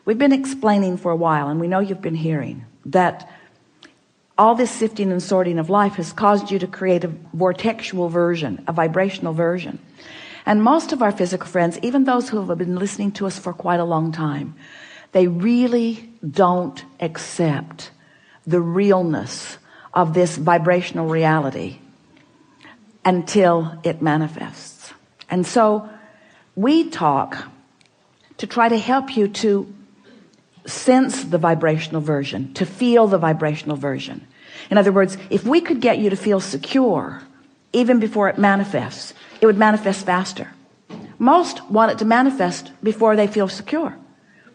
We've been explaining for a while, and we know you've been hearing, that all this sifting and sorting of life has caused you to create a vortexual version, a vibrational version. And most of our physical friends, even those who have been listening to us for quite a long time, they really don't accept the realness of this vibrational reality until it manifests. And so we talk to try to help you to sense the vibrational version, to feel the vibrational version. In other words, if we could get you to feel secure even before it manifests, it would manifest faster. Most want it to manifest before they feel secure,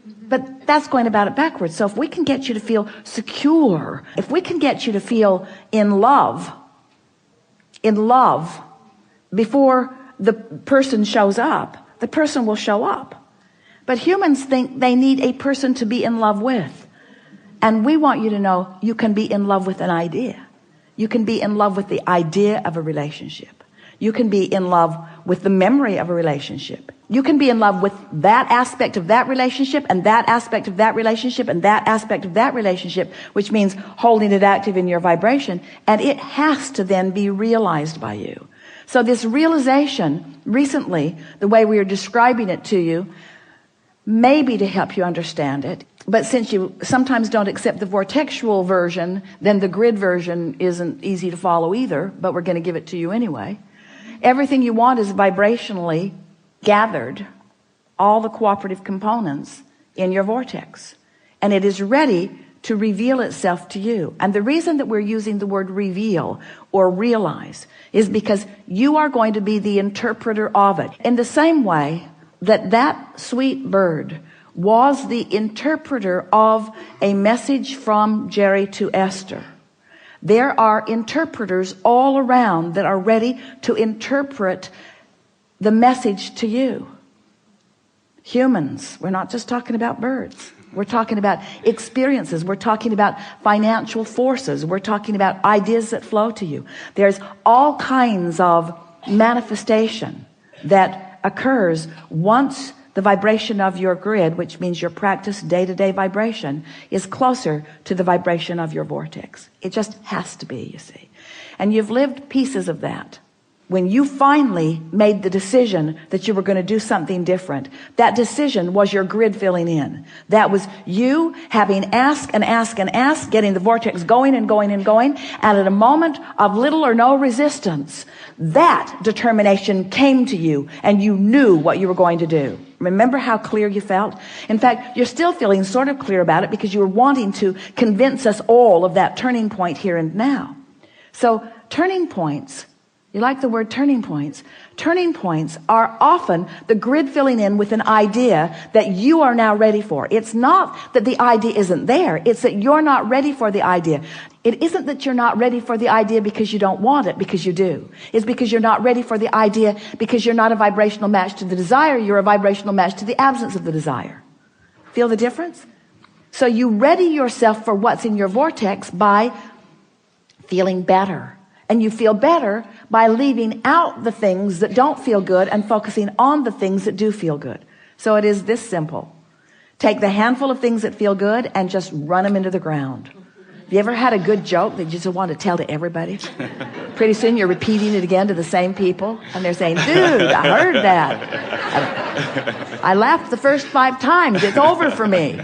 but that's going about it backwards. So if we can get you to feel secure, if we can get you to feel in love before the person shows up, the person will show up. But humans think they need a person to be in love with. And we want you to know you can be in love with an idea. You can be in love with the idea of a relationship. You can be in love with the memory of a relationship. You can be in love with that aspect of that relationship, and that aspect of that relationship, and that aspect of that relationship, which means holding it active in your vibration. And it has to then be realized by you. So this realization recently, the way we are describing it to you, maybe to help you understand it. But since you sometimes don't accept the vortexual version, then the grid version isn't easy to follow either, but we're going to give it to you anyway. Everything you want is vibrationally gathered, all the cooperative components in your vortex, and it is ready to reveal itself to you. And the reason that we're using the word reveal or realize is because you are going to be the interpreter of it. In the same way that that sweet bird was the interpreter of a message from Jerry to Esther, there are interpreters all around that are ready to interpret the message to you. Humans, we're not just talking about birds. We're talking about experiences. We're talking about financial forces. We're talking about ideas that flow to you. There's all kinds of manifestation that occurs once the vibration of your grid, which means your practice day-to-day vibration, is closer to the vibration of your vortex. It just has to be, you see. And you've lived pieces of that. When you finally made the decision that you were going to do something different, that decision was your grid filling in. That was you having asked and asked and asked, getting the vortex going and going and going, and at a moment of little or no resistance, that determination came to you and you knew what you were going to do. Remember how clear you felt? In fact, you're still feeling sort of clear about it because you were wanting to convince us all of that turning point here and now. So turning points, you like the word turning points? Turning points are often the grid filling in with an idea that you are now ready for. It's not that the idea isn't there. It's that you're not ready for the idea. It isn't that you're not ready for the idea because you don't want it, because you do. It's because you're not ready for the idea because you're not a vibrational match to the desire. You're a vibrational match to the absence of the desire. Feel the difference? So you ready yourself for what's in your vortex by feeling better. And you feel better by leaving out the things that don't feel good and focusing on the things that do feel good. So it is this simple. Take the handful of things that feel good and just run them into the ground. Have you ever had a good joke that you just want to tell to everybody? Pretty soon you're repeating it again to the same people, and they're saying, dude, I heard that. I laughed the first 5 times. It's over for me.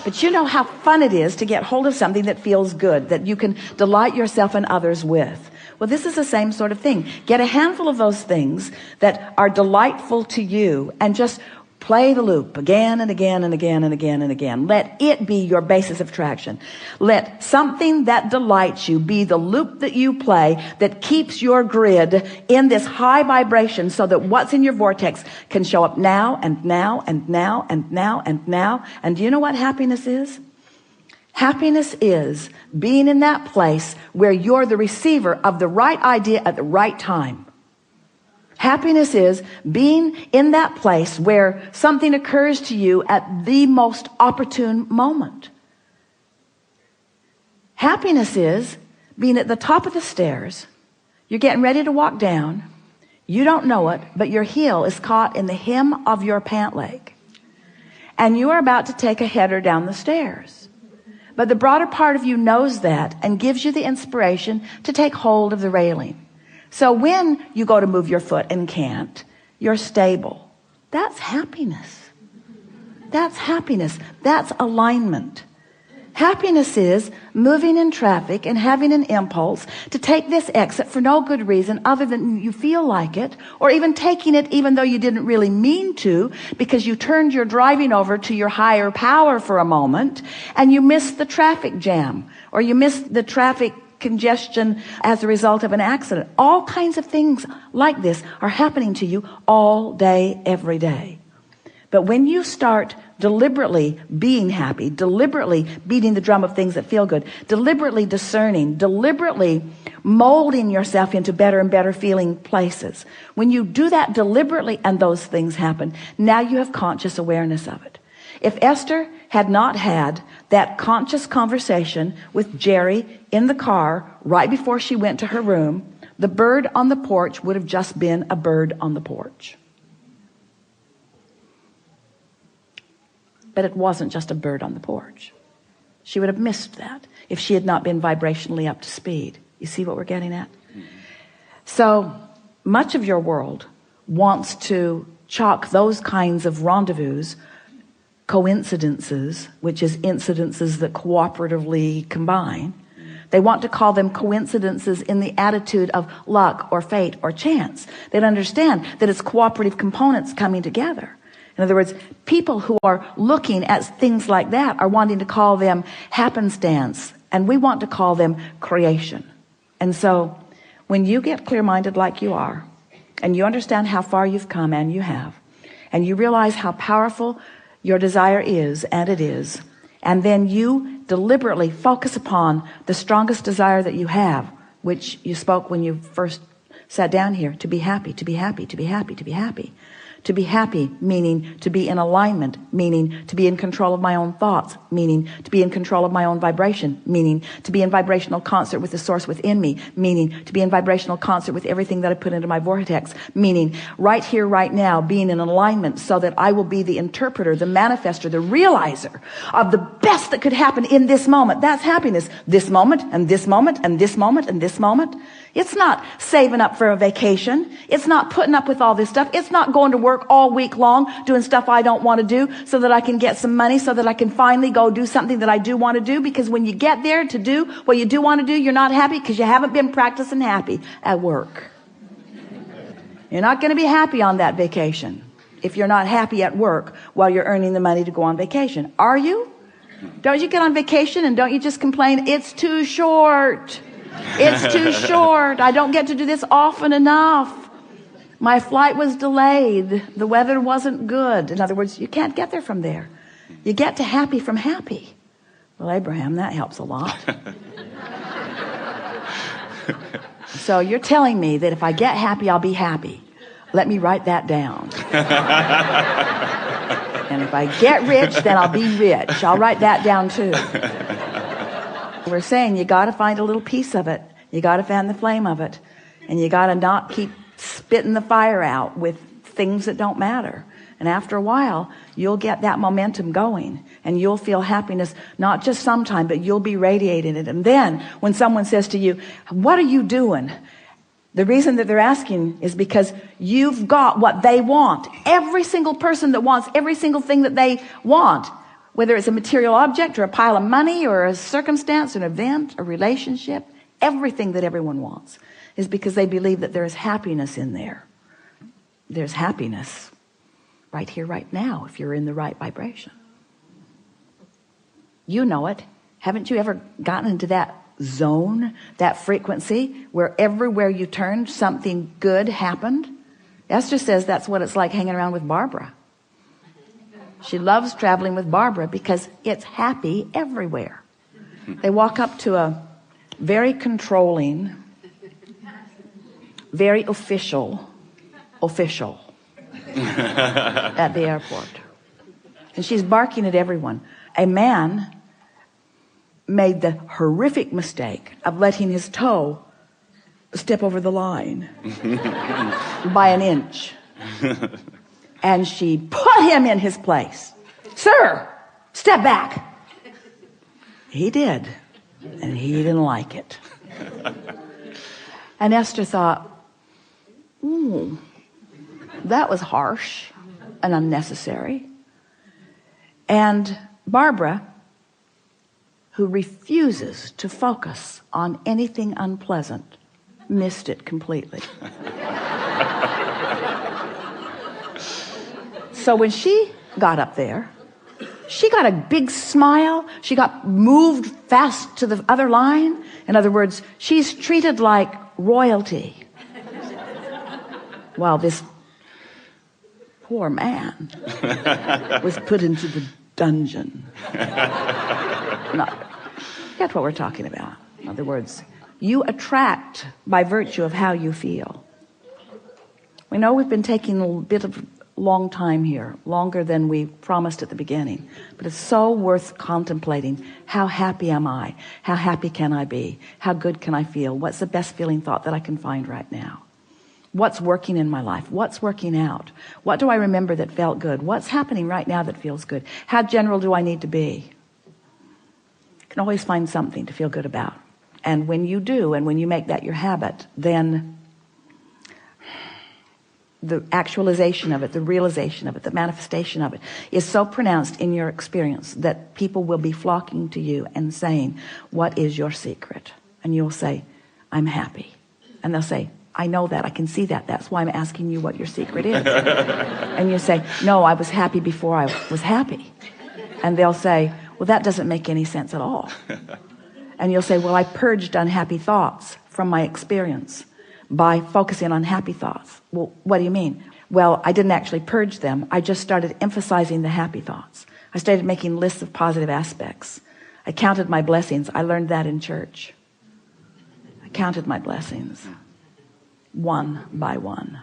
But you know how fun it is to get hold of something that feels good, that you can delight yourself and others with. Well, this is the same sort of thing. Get a handful of those things that are delightful to you and just play the loop again and again and again and again and again. Let it be your basis of traction. Let something that delights you be the loop that you play that keeps your grid in this high vibration so that what's in your vortex can show up now and now and now and now and now. And do you know what happiness is? Happiness is being in that place where you're the receiver of the right idea at the right time. Happiness is being in that place where something occurs to you at the most opportune moment. Happiness is being at the top of the stairs. You're getting ready to walk down. You don't know it, but your heel is caught in the hem of your pant leg. and you are about to take a header down the stairs. But the broader part of you knows that and gives you the inspiration to take hold of the railing. So when you go to move your foot and can't, you're stable. That's happiness. That's happiness. That's alignment. Happiness is moving in traffic and having an impulse to take this exit for no good reason other than you feel like it, or even taking it even though you didn't really mean to, because you turned your driving over to your higher power for a moment and you missed the traffic jam, or you missed the traffic congestion as a result of an accident. All kinds of things like this are happening to you all day, every day. But when you start deliberately being happy, deliberately beating the drum of things that feel good, deliberately discerning, deliberately molding yourself into better and better feeling places, when you do that deliberately and those things happen, now you have conscious awareness of it. If Esther had not had that conscious conversation with Jerry in the car right before she went to her room, the bird on the porch would have just been a bird on the porch. But it wasn't just a bird on the porch. She would have missed that if she had not been vibrationally up to speed. You see what we're getting at? So much of your world wants to chalk those kinds of rendezvous, coincidences, which is incidences that cooperatively combine. They want to call them coincidences in the attitude of luck or fate or chance. They don't understand that it's cooperative components coming together. In other words, people who are looking at things like that are wanting to call them happenstance, and we want to call them creation. And so when you get clear-minded like you are, and you understand how far you've come, and you have, and you realize how powerful your desire is, and it is, and then you deliberately focus upon the strongest desire that you have, which you spoke when you first sat down here, to be happy, to be happy, to be happy, to be happy. To be happy, meaning to be in alignment, meaning to be in control of my own thoughts, meaning to be in control of my own vibration, meaning to be in vibrational concert with the source within me, meaning to be in vibrational concert with everything that I put into my vortex, meaning right here, right now, being in alignment so that I will be the interpreter, the manifester, the realizer of the best that could happen in this moment. That's happiness. This moment, and this moment, and this moment, and this moment. It's not saving up for a vacation. It's not putting up with all this stuff. It's not going to work all week long doing stuff I don't want to do so that I can get some money, so that I can finally go do something that I do want to do. Because when you get there to do what you do want to do, you're not happy because you haven't been practicing happy at work. You're not going to be happy on that vacation if you're not happy at work while you're earning the money to go on vacation. Are you? Don't you get on vacation and don't you just complain, it's too short? It's too short. I don't get to do this often enough. My flight was delayed. The weather wasn't good. In other words, you can't get there from there. You get to happy from happy. Well, Abraham, that helps a lot. So you're telling me that if I get happy, I'll be happy. Let me write that down. And if I get rich, then I'll be rich. I'll write that down too. We're saying you got to find a little piece of it. You got to fan the flame of it. And you got to not keep spitting the fire out with things that don't matter. And after a while, you'll get that momentum going. And you'll feel happiness, not just sometime, but you'll be radiating it. And then when someone says to you, what are you doing? The reason that they're asking is because you've got what they want. Every single person that wants every single thing that they want, whether it's a material object or a pile of money or a circumstance, an event, a relationship, everything that everyone wants is because they believe that there is happiness in there. There's happiness right here, right now, if you're in the right vibration. You know it. Haven't you ever gotten into that zone, that frequency, where everywhere you turned, something good happened? Esther says that's what it's like hanging around with Barbara. She loves traveling with Barbara because it's happy everywhere. They walk up to a very controlling, very official at the airport. And she's barking at everyone. A man made the horrific mistake of letting his toe step over the line by an inch. And she put him in his place, "Sir, step back." He did, and he didn't like it. And Esther thought, that was harsh and unnecessary. And Barbara, who refuses to focus on anything unpleasant, missed it completely. So when she got up there, she got a big smile. She got moved fast to the other line. In other words, she's treated like royalty. While this poor man was put into the dungeon. Get what we're talking about. In other words, you attract by virtue of how you feel. We know we've been taking a bit of long time here, longer than we promised at the beginning, but it's so worth contemplating. How happy am I? How happy can I be? How good can I feel? What's the best feeling thought that I can find right now? What's working in my life? What's working out? What do I remember that felt good? What's happening right now that feels good? How general do I need to be? You can always find something to feel good about. And when you do, and when you make that your habit, then the actualization of it, the realization of it, the manifestation of it is so pronounced in your experience that people will be flocking to you and saying, "What is your secret?" And you'll say, "I'm happy." And they'll say, "I know that, I can see that. That's why I'm asking you what your secret is." And you say, "No, I was happy before I was happy." And they'll say, "Well, that doesn't make any sense at all." And you'll say, "Well, I purged unhappy thoughts from my experience by focusing on happy thoughts." "Well, what do you mean?" "Well, I didn't actually purge them. I just started emphasizing the happy thoughts. I started making lists of positive aspects. I counted my blessings. I learned that in church. I counted my blessings one by one.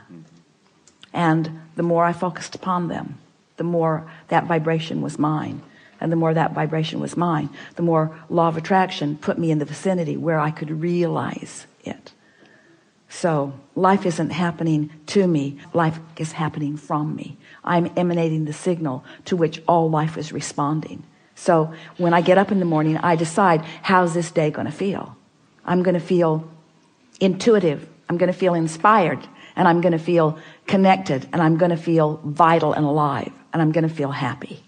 And the more I focused upon them, the more that vibration was mine. And the more that vibration was mine, the more law of attraction put me in the vicinity where I could realize it." So life isn't happening to me. Life is happening from me. I'm emanating the signal to which all life is responding. So when I get up in the morning, I decide, how's this day going to feel? I'm going to feel intuitive. I'm going to feel inspired. And I'm going to feel connected. And I'm going to feel vital and alive. And I'm going to feel happy.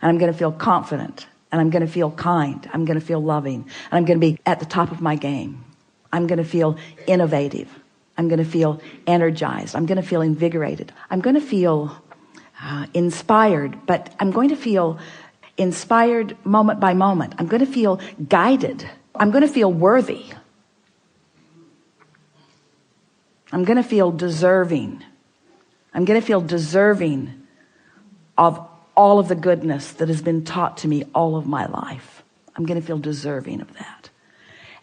And I'm going to feel confident. And I'm going to feel kind. I'm going to feel loving. And I'm going to be at the top of my game. I'm going to feel innovative. I'm going to feel energized. I'm going to feel invigorated. I'm going to feel inspired, but I'm going to feel inspired moment by moment. I'm going to feel guided. I'm going to feel worthy. I'm going to feel deserving. I'm going to feel deserving of all of the goodness that has been taught to me all of my life. I'm going to feel deserving of that.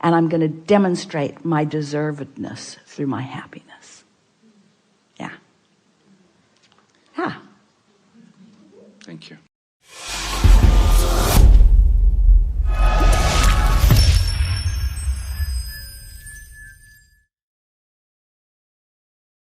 And I'm going to demonstrate my deservedness through my happiness. Yeah. Thank you.